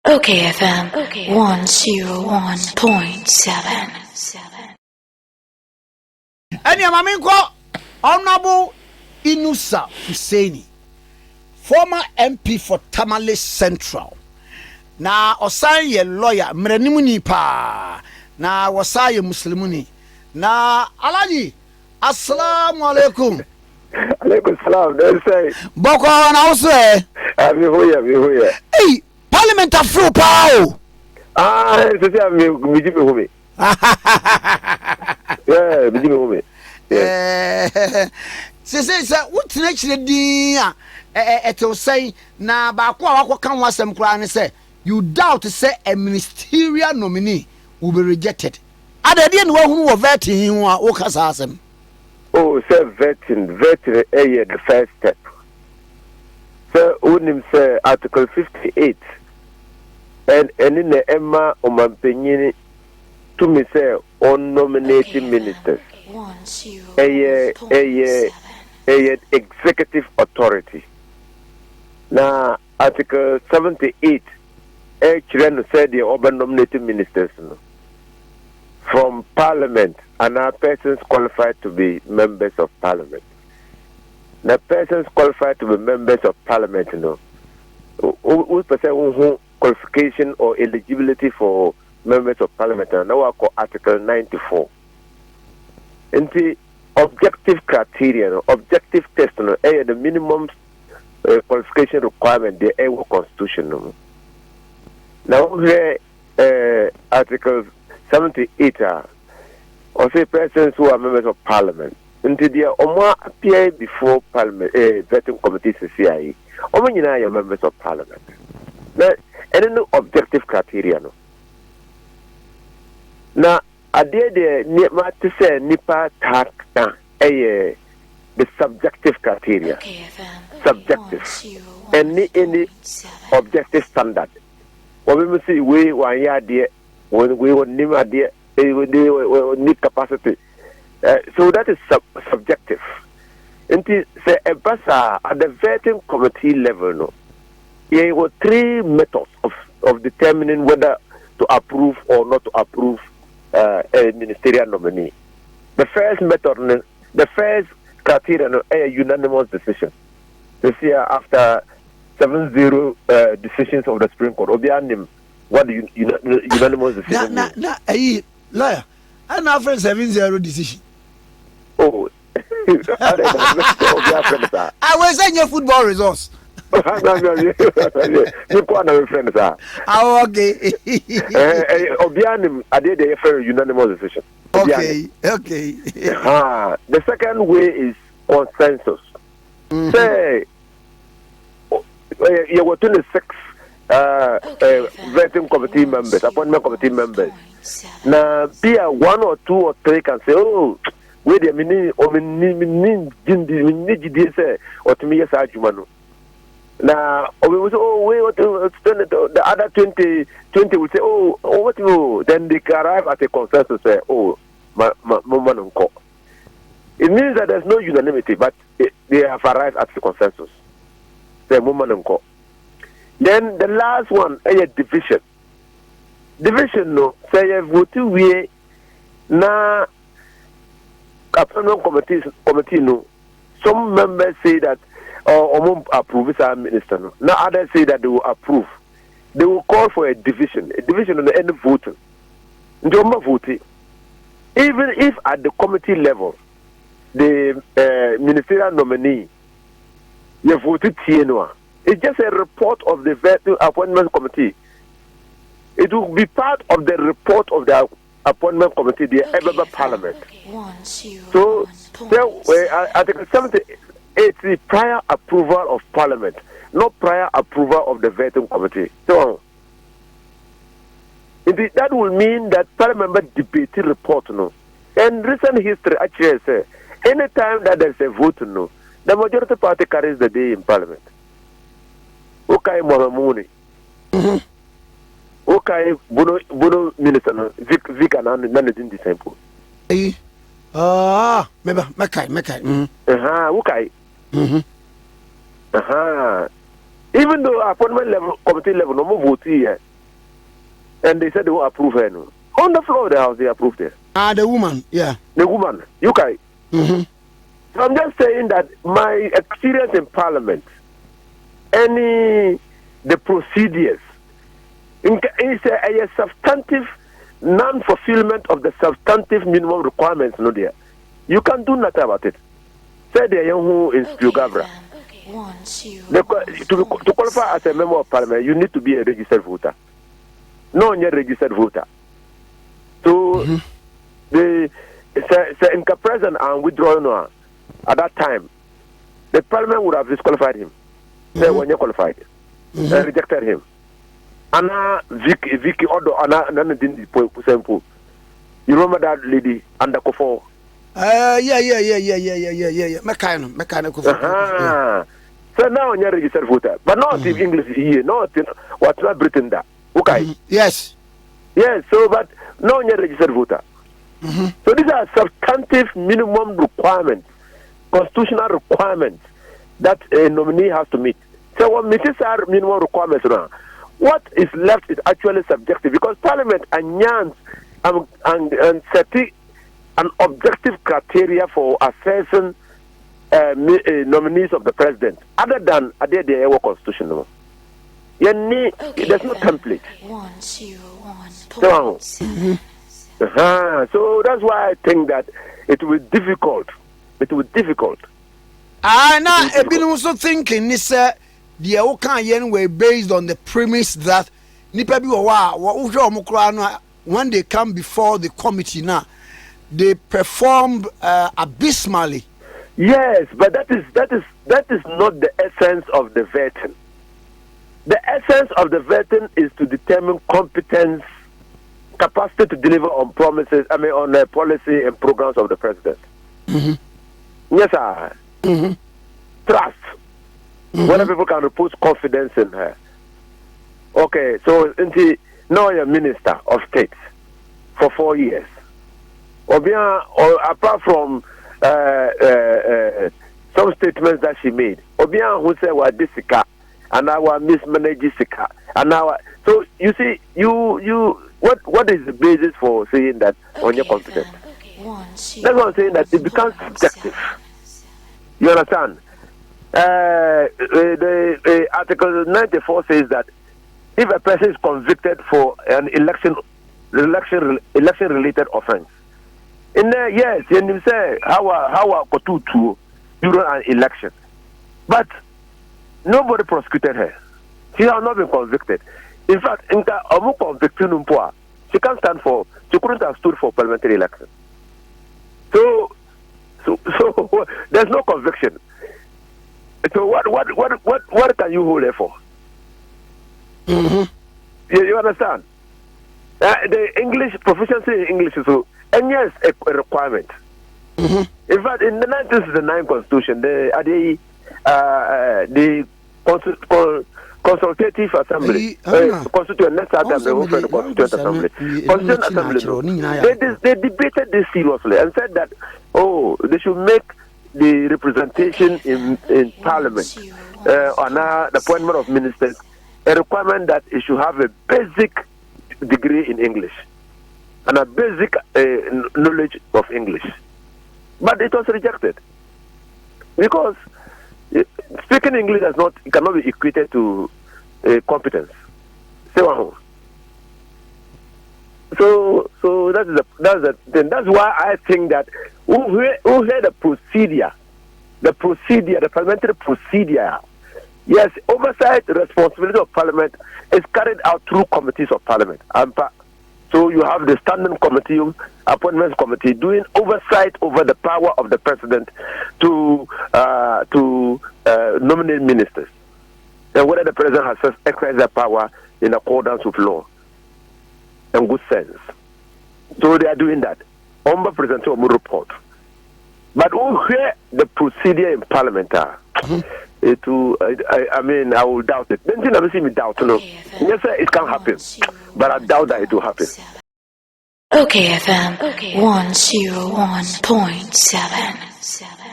okayfm 101.7. And your maminko Honorable Inusah Fuseini, former MP for Tamale Central. Na osan ye lawyer mrenimuni pa na wasa ye muslimuni na alaji assalamu alaikum. Alaikum salam. Don't say. Boko na uso Me hoya. Hey, parliament afro pa o. So say me jibe home. Yeah, me jibe home. Say wotena chire din a eto say na ba ko a wakoka ho asem kura ne say you doubt say a ministerial nominee will be rejected. Adade ne wahunu wo vetting ho a wo kasa asem. Oh, say vetting the first step. So unim say Article 58 and in the Emma Omampenyini to me say on nominating ministers. A executive authority. Now Article 78 Children said the urban nominated ministers from parliament and our persons qualified to be members of parliament. The persons qualified to be members of parliament, who person qualification or eligibility for members of parliament, and now I call Article 94. And the objective criteria, objective test, the minimum qualification requirement, the EU constitution. Now here, Article 78 or say persons who are members of parliament. Until they are appear before parliament, vetting committees, CIE. Are members of parliament. Now, any no objective criteria. No. Now, I did the say nipa tak the subjective criteria. Subjective. Any objective standard. What we must see, we 1 year dear, when we would name a dear, they would need capacity. So that is subjective. And say a basa at the vetting committee level, no. There were 3 methods of determining whether to approve or not to approve a ministerial nominee. The first method, the first criteria, a unanimous decision. This year after 7-0 decisions of the Supreme Court. Obianim, what the unanimous decision? Lawyer, I'm not for 7-0 decision. Oh, I will send your football results. You can't have friends. Okay. Obianim, I did a fair unanimous decision. Okay. The second way is consensus. Say, you were 26 vetting committee members, appointment committee members. Now, be a 1 or 2 or 3 can say, oh, wait a minute, or say, or to me, yes, I do. Now, we will say, oh, wait, the other 20 will say, oh, what you? Then they can arrive at a consensus, say, oh, my man, it means that there's no unanimity, but they have arrived at the consensus. Say, woman and co. Then the last one, a division. Division, no, say, a vote we na appointment committee, no. Some members say that, or approve this minister, no. Now others say that they will approve. They will call for a division on the end of voting. Voting. Even if at the committee level, the ministerial nominee, you voted TNO. It's just a report of the vetting appointment committee. It will be part of the report of the appointment committee, the ever parliament. So, Article 78 is the prior approval of parliament, not prior approval of the vetting committee. So, that will mean that parliament debating report, no. And recent history actually says, any time that there's a vote, no, the majority party carries the day in parliament. Okay, Mohamuni. Okay, Bono minister, Vic and managing disciple. Mekai. Okay. Even though appointment level, committee level, no more vote here, and they said they will approve her. No. On the floor of the House, they approved her. The woman, yeah. The woman, UK. Mm-hmm. So I'm just saying that my experience in Parliament, the procedures, is a substantive non-fulfillment of the substantive minimum requirements. No, there, you can do nothing about it. Say the young who is Gavra. To qualify as a member of Parliament, you need to be a registered voter. No, you're a registered voter. So the in present and withdrawing at that time, the Parliament would have disqualified him. They were not qualified. They rejected him. Anna Vicky Odo Anna didn't simple. You remember that lady under Kofo? Yeah. So now you're registered voter, but not in English here, not in what's not Britain that. Okay. Yes. Yes. So, but now you're registered voter. So these are substantive minimum requirements, constitutional requirements that a nominee has to meet. So what meets our minimum requirements now? What is left is actually subjective because Parliament announced and setting an objective criteria for assessing nominees of the president, other than the constitutional. There's no template. 101.7. So that's why I think that it will be difficult. It will be difficult. Now, I've been also thinking this. The Okan were based on the premise that when they come before the committee now, they perform abysmally. Yes, but that is not the essence of the vetting. The essence of the vetting is to determine competence, capacity to deliver on promises. On the policy and programs of the president. Yes, sir. Trust. Whether people can repose confidence in her. Okay, so now you're Minister of State for 4 years. Or apart from some statements that she made, who said was Jessica and our mismanaged Sika and now. So you see, what is the basis for saying that on your confidence? That's what I'm saying, that it becomes subjective. You understand? The Article 94 says that if a person is convicted for an election-related offense, yes, you say how during an election, but nobody prosecuted her. She has not been convicted. In fact, she can't stand for. She couldn't have stood for parliamentary election. So there's no conviction. So what can you hold her for? You understand? The English proficiency in English is and yes, a requirement. In fact, in the 1969 Constitution, the Consultative Assembly, Constituent Assembly, they debated this seriously and said that they should make the representation in Parliament on the appointment of ministers a requirement that it should have a basic degree in English and a basic knowledge of English. But it was rejected because speaking English cannot be equated to competence. So that's the thing. That's why I think that who had the parliamentary procedure. Yes, oversight responsibility of Parliament is carried out through committees of Parliament. So you have the Standing Committee, Appointments Committee, doing oversight over the power of the President to nominate ministers, and whether the President has exercised that power in accordance with law and good sense. So they are doing that. Omba present a report. But who hear the procedure in Parliament? I will doubt it. Then you see me doubt. No, yes, sir, it can happen, but I doubt that it will happen. OKFM 101.7.